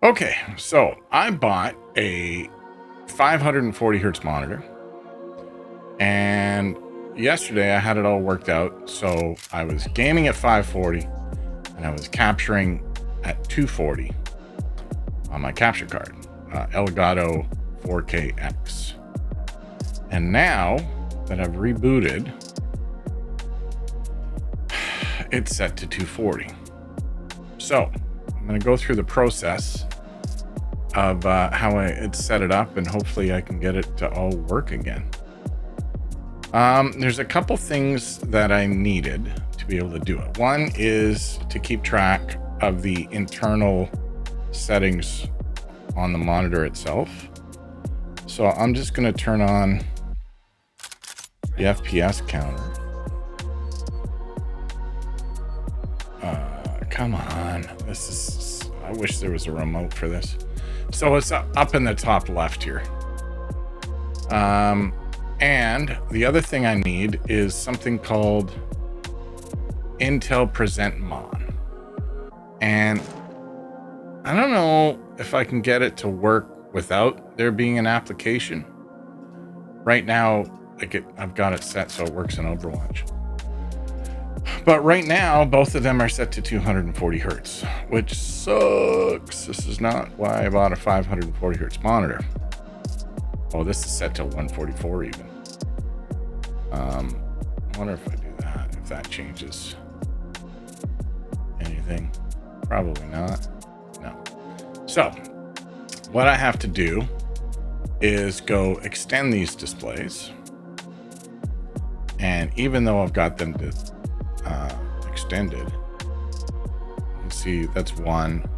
Okay, so I bought a 540 hertz monitor, and yesterday I had it all worked out. So I was gaming at 540 and I was capturing at 240 on my capture card, Elgato 4KX. And now that I've rebooted, it's set to 240. So I'm going to go through the process of how it's set it up, and hopefully I can get it to all work again. There's a couple things that I needed to be able to do it. One is to keep track of the internal settings on the monitor itself. So I'm just going to turn on the FPS counter. Come on. I wish there was a remote for this. So it's up in the top left here. And the other thing I need is something called Intel Present Mon. And I don't know if I can get it to work without there being an application. Right now, I've got it set so it works in Overwatch. But right now, both of them are set to 240 hertz, which sucks. This is not why I bought a 540 hertz monitor. Oh, this is set to 144 even. I wonder if I do that, if that changes anything. Probably not. No. So what I have to do is go extend these displays. And even though I've got them extended, you can see that's one.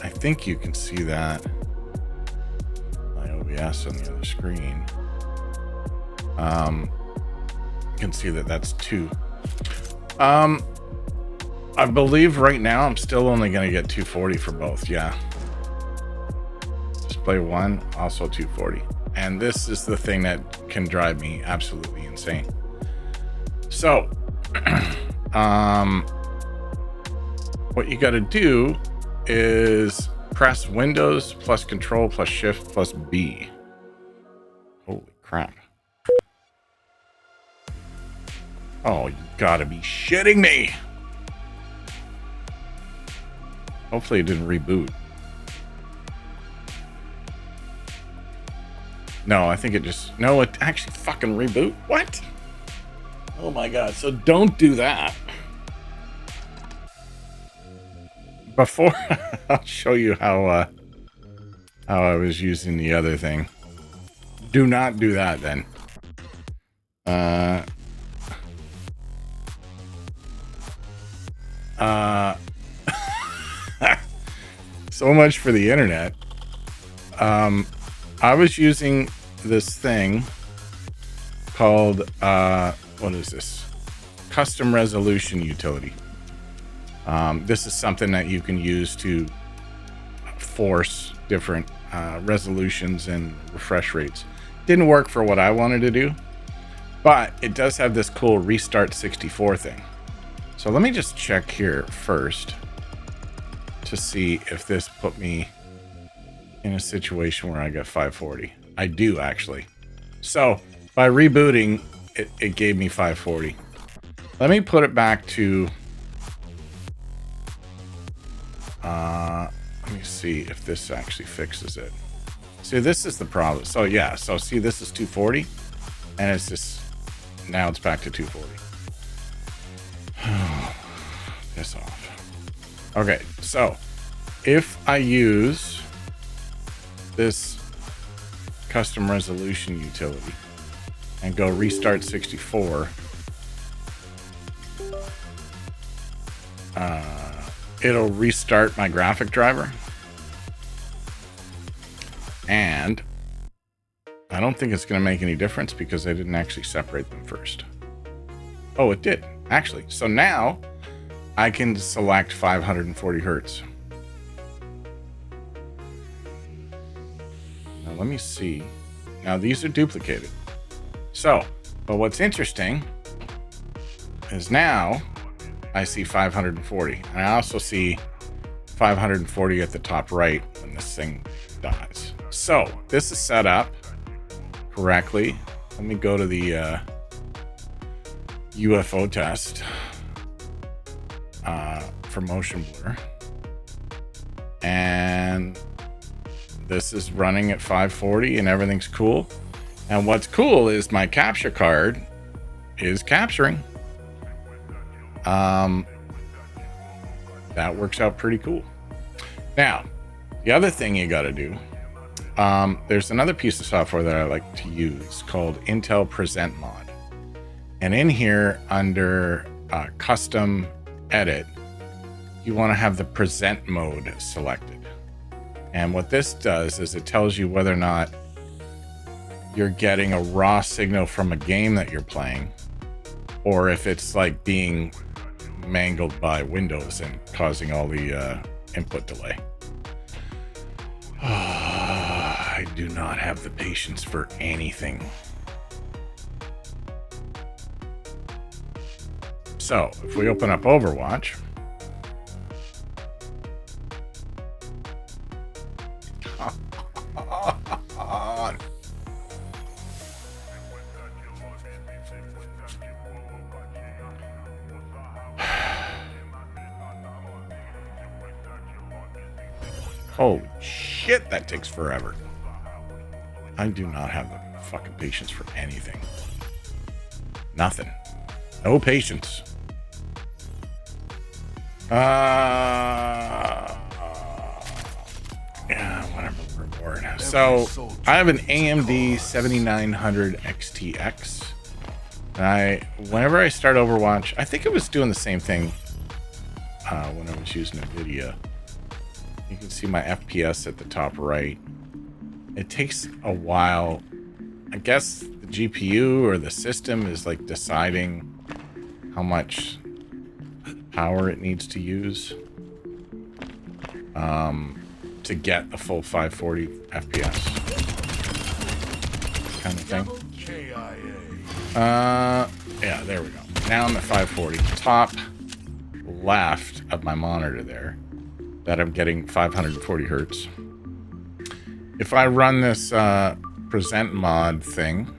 I think you can see that my OBS on the other screen. You can see that that's two. I believe right now I'm still only going to get 240 for both. Yeah. Display one, also 240. And this is the thing that can drive me absolutely insane. So, what you got to do is press Windows plus Control plus Shift plus B. Holy crap. Oh, you gotta be shitting me. Hopefully it didn't reboot. No, I think it actually fucking reboot. What? Oh my God. So don't do that. Before I'll show you how I was using the other thing. Do not do that then. So much for the internet. I was using this thing called what is this? Custom resolution utility. This is something that you can use to force different resolutions and refresh rates. Didn't work for what I wanted to do, but it does have this cool restart 64 thing. So let me just check here first to see if this put me in a situation where I got 540. I do actually. So by rebooting, it gave me 540. Let me put it back to, let me see if this actually fixes it. See, this is the problem. So yeah, so see, this is 240 and it's just, now it's back to 240. Piss off. Okay, so if I use this custom resolution utility and go restart 64, it'll restart my graphic driver, and I don't think it's going to make any difference because I didn't actually separate them first. Oh, it did actually. So now I can select 540 hertz. Now let me see. Now these are duplicated. So, but what's interesting is now I see 540, and I also see 540 at the top right when this thing dies. So this is set up correctly. Let me go to the UFO test for motion blur. And this is running at 540 and everything's cool. And what's cool is my capture card is capturing. That works out pretty cool. Now, the other thing you got to do, there's another piece of software that I like to use called Intel Present Mod. And in here under custom edit, you want to have the present mode selected. And what this does is it tells you whether or not you're getting a raw signal from a game that you're playing, or if it's like being mangled by Windows and causing all the input delay. I do not have the patience for anything. So if we open up Overwatch, holy shit, that takes forever. I do not have the fucking patience for anything. Nothing. No patience. Yeah, whatever, we're bored. So I have an AMD 7900 XTX. And whenever I start Overwatch, I think it was doing the same thing when I was using NVIDIA. You can see my FPS at the top right. It takes a while. I guess the GPU or the system is like deciding how much power it needs to use to get the full 540 FPS kind of thing. Yeah, there we go. Now I'm at 540. Top left of my monitor there, that I'm getting 540 hertz. If I run this present mod thing,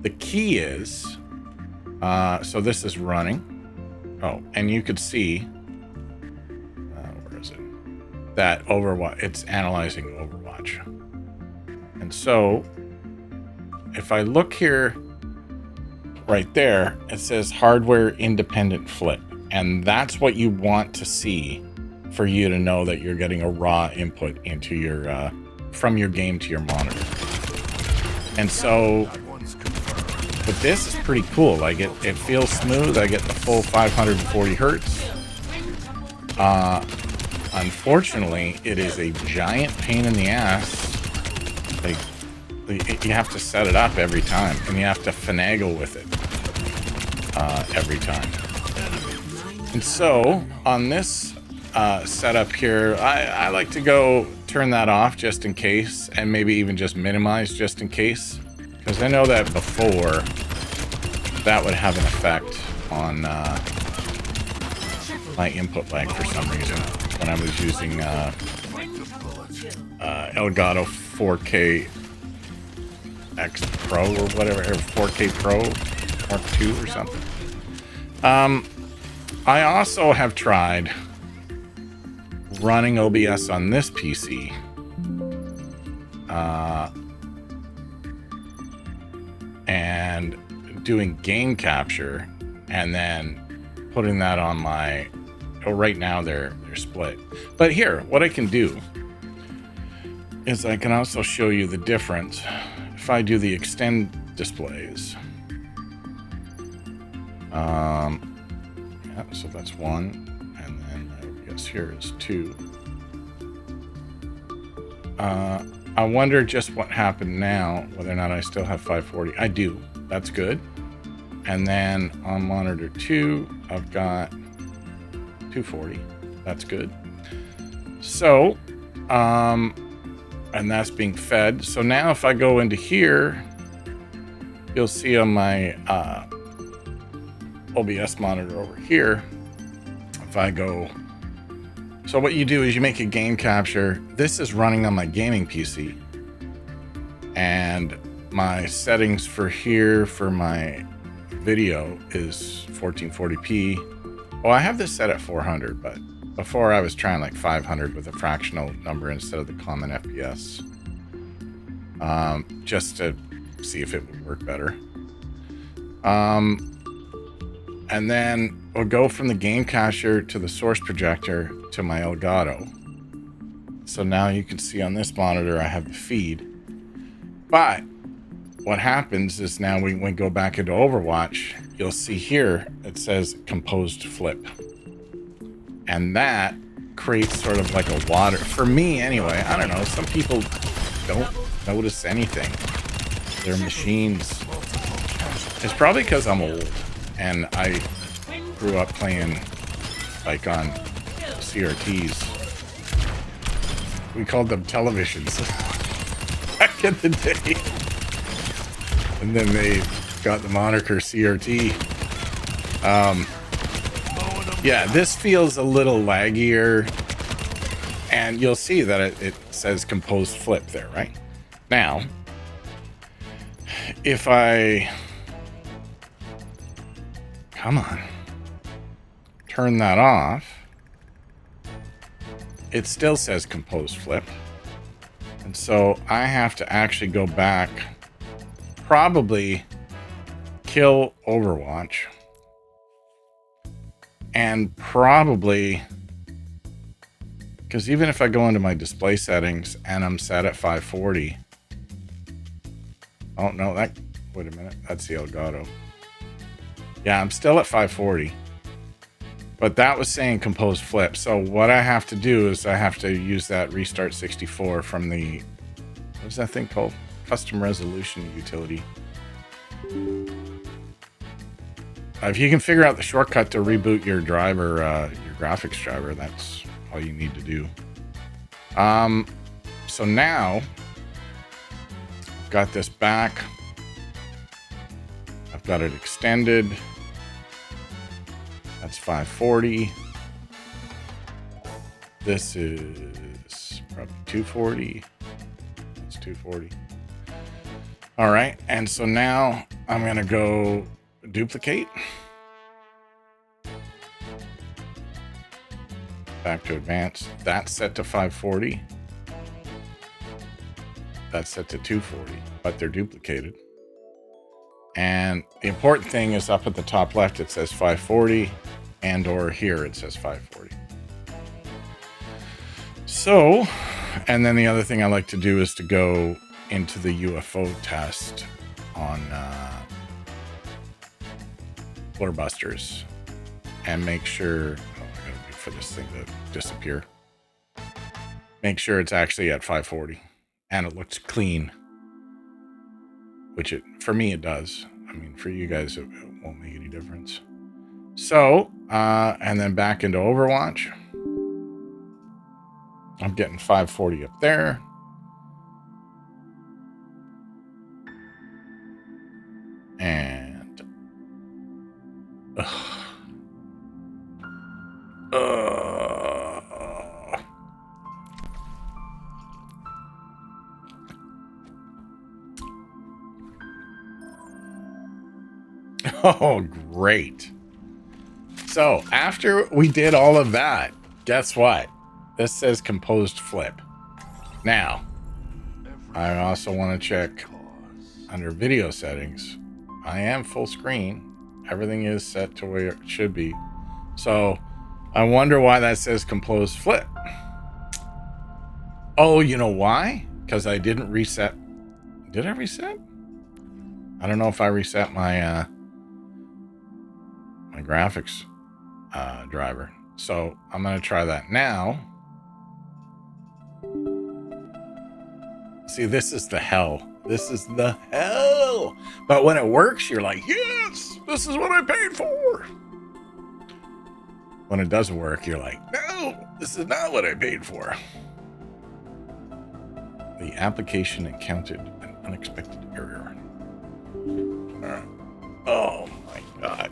the key is, so this is running. Oh, and you could see, where is it? That Overwatch, it's analyzing Overwatch. And so if I look here, right there, it says hardware independent flip. And that's what you want to see for you to know that you're getting a raw input into your, from your game to your monitor. And so, but this is pretty cool. Like it feels smooth. I get the full 540 hertz. Unfortunately, it is a giant pain in the ass. Like, you have to set it up every time, and you have to finagle with it every time. And so on this setup here, I like to go turn that off just in case, and maybe even just minimize just in case, because I know that before that would have an effect on my input lag for some reason when I was using Elgato 4K X Pro or whatever, or 4K Pro Mark II or something. I also have tried running OBS on this PC and doing game capture and then putting that on my, oh, right now they're split. But here, what I can do is I can also show you the difference if I do the extend displays. Yeah, so that's one, and then I guess here is two. I wonder just what happened now, whether or not I still have 540. I do. That's good. And then on monitor 2, I've got 240. That's good. So, and that's being fed. So now if I go into here, you'll see on my OBS monitor over here, if I go So what you do is you make a game capture. This is running on my gaming PC. And my settings for here for my video is 1440p. Oh, I have this set at 400, but before I was trying like 500 with a fractional number instead of the common FPS. Just to see if it would work better. And then we'll go from the game capture to the source projector to my Elgato. So now you can see on this monitor I have the feed. But what happens is now when we go back into Overwatch, you'll see here it says composed flip. And that creates sort of like a water, for me anyway. I don't know, some people don't notice anything. Their machines. It's probably because I'm old and I grew up playing like on CRTs. We called them televisions back in the day. And then they got the moniker CRT. Yeah, this feels a little laggier. And you'll see that it says composed flip there, right? Now, if I... Come on. Turn that off. It still says composed flip. And so I have to actually go back, probably kill Overwatch, and probably, because even if I go into my display settings and I'm set at 540, oh no, that, wait a minute, that's the Elgato. Yeah, I'm still at 540. But that was saying composed flip. So what I have to do is I have to use that restart 64 from the, what's that thing called? Custom resolution utility. If you can figure out the shortcut to reboot your driver, your graphics driver, that's all you need to do. So now I've got this back. I've got it extended. That's 540. This is probably 240. That's 240. All right, and so now I'm gonna go duplicate. Back to advanced. That's set to 540. That's set to 240, but they're duplicated. And the important thing is up at the top left, it says 540, and or here it says 540. So, and then the other thing I like to do is to go into the UFO test on Blurrbusters and make sure, oh, I gotta wait for this thing to disappear. Make sure it's actually at 540 and it looks clean. Which it, for me, it does. I mean, for you guys, it won't make any difference. So, and then back into Overwatch. I'm getting 540 up there. And... Oh, great. So after we did all of that, guess what? This says composed flip. Now, I also want to check under video settings. I am full screen. Everything is set to where it should be. So I wonder why that says composed flip. Oh, you know why? Because I didn't reset. Did I reset? I don't know if I reset my my graphics driver. So I'm going to try that now. See, this is the hell. This is the hell. But when it works, you're like, yes, this is what I paid for. When it doesn't work, you're like, no, this is not what I paid for. The application encountered an unexpected error. Oh my God.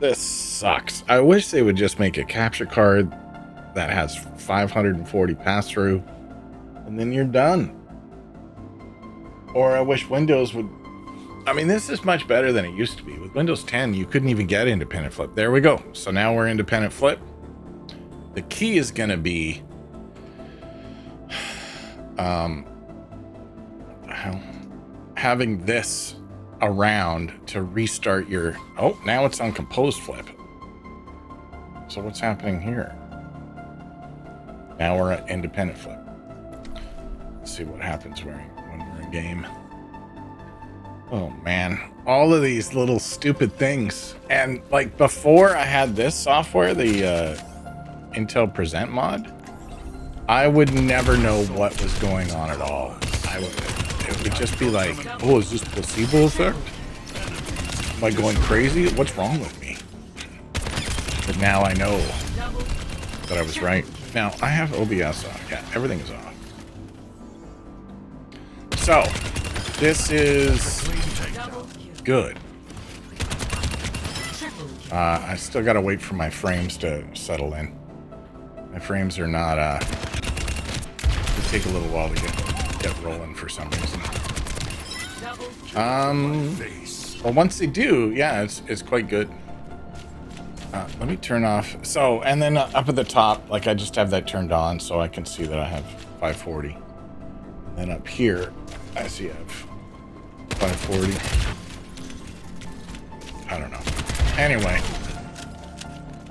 This sucks. I wish they would just make a capture card that has 540 pass through, and then you're done. Or I wish Windows would. I mean, this is much better than it used to be. With Windows 10, you couldn't even get independent flip. There we go. So now we're independent flip. The key is going to be having this around to restart your. Oh, now it's on composed flip. So what's happening here? Now we're at independent flip. Let's see what happens when we're in game. Oh man, all of these little stupid things. And like before I had this software, the Intel Present mod, I would never know what was going on at all. It would just be like, oh, is this placebo effect? Am I going crazy? What's wrong with me? But now I know that I was right. Now I have OBS on. Yeah, everything is on. So this is good. I still gotta wait for my frames to settle in. My frames are not, they take a little while to get rolling for some reason. Well, once they do, yeah, it's quite good. Let me turn off. So, and then up at the top, like I just have that turned on so I can see that I have 540. And then up here, I see I have 540. I don't know. Anyway,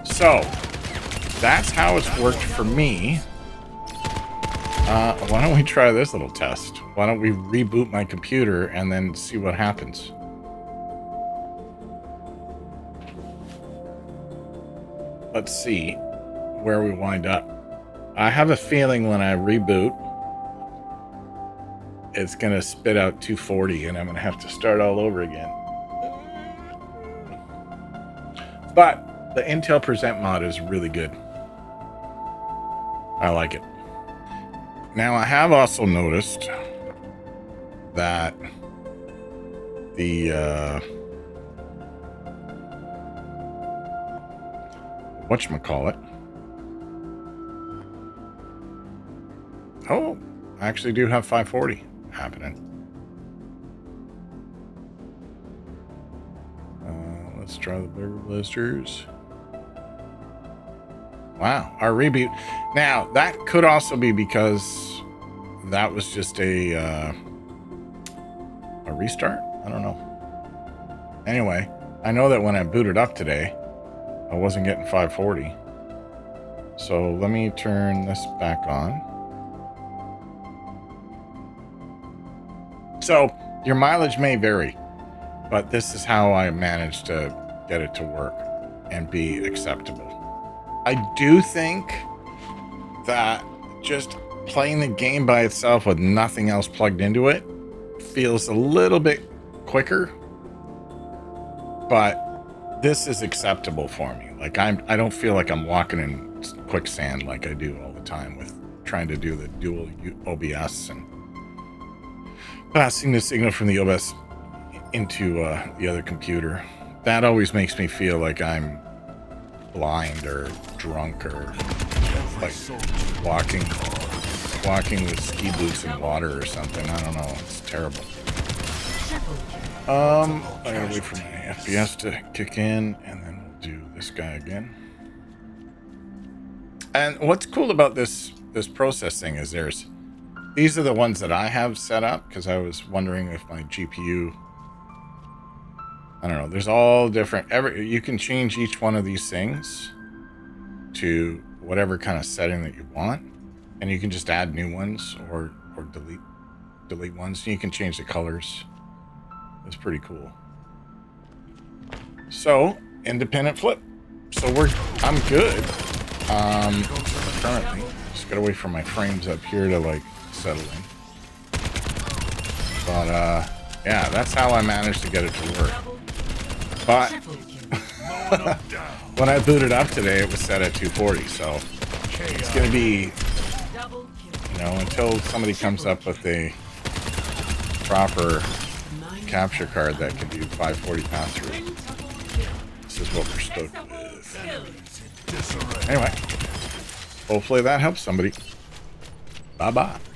so that's how it's worked for me. Why don't we try this little test? Why don't we reboot my computer and then see what happens? Let's see where we wind up. I have a feeling when I reboot, it's going to spit out 240 and I'm going to have to start all over again. But the Intel Present mod is really good. I like it. Now, I have also noticed that the whatchamacallit. Oh, I actually do have 540 happening. Let's try the bigger blisters. Wow, our reboot. Now, that could also be because that was just a restart. I don't know. Anyway, I know that when I booted up today, I wasn't getting 540. So let me turn this back on. So your mileage may vary, but this is how I managed to get it to work and be acceptable. I do think that just playing the game by itself with nothing else plugged into it feels a little bit quicker, but this is acceptable for me. Like I don't feel like I'm walking in quicksand like I do all the time with trying to do the dual OBS and passing the signal from the OBS into the other computer. That always makes me feel like I'm blind or drunk or like walking with ski boots in water or something. I don't know. It's terrible. I gotta wait for my FPS to kick in and then we'll do this guy again. And what's cool about this processing is these are the ones that I have set up because I was wondering if my GPU, I don't know, there's all different, you can change each one of these things to whatever kind of setting that you want, and you can just add new ones or delete ones, and you can change the colors. It's pretty cool. So, independent flip. So I'm good. Currently, just gotta wait for my frames up here to like settle in. But yeah, that's how I managed to get it to work. But when I booted up today, it was set at 240. So it's gonna be, until somebody comes up with a proper capture card that can do 540 pass-through. This is what we're stoked with. Anyway, hopefully that helps somebody. Bye-bye.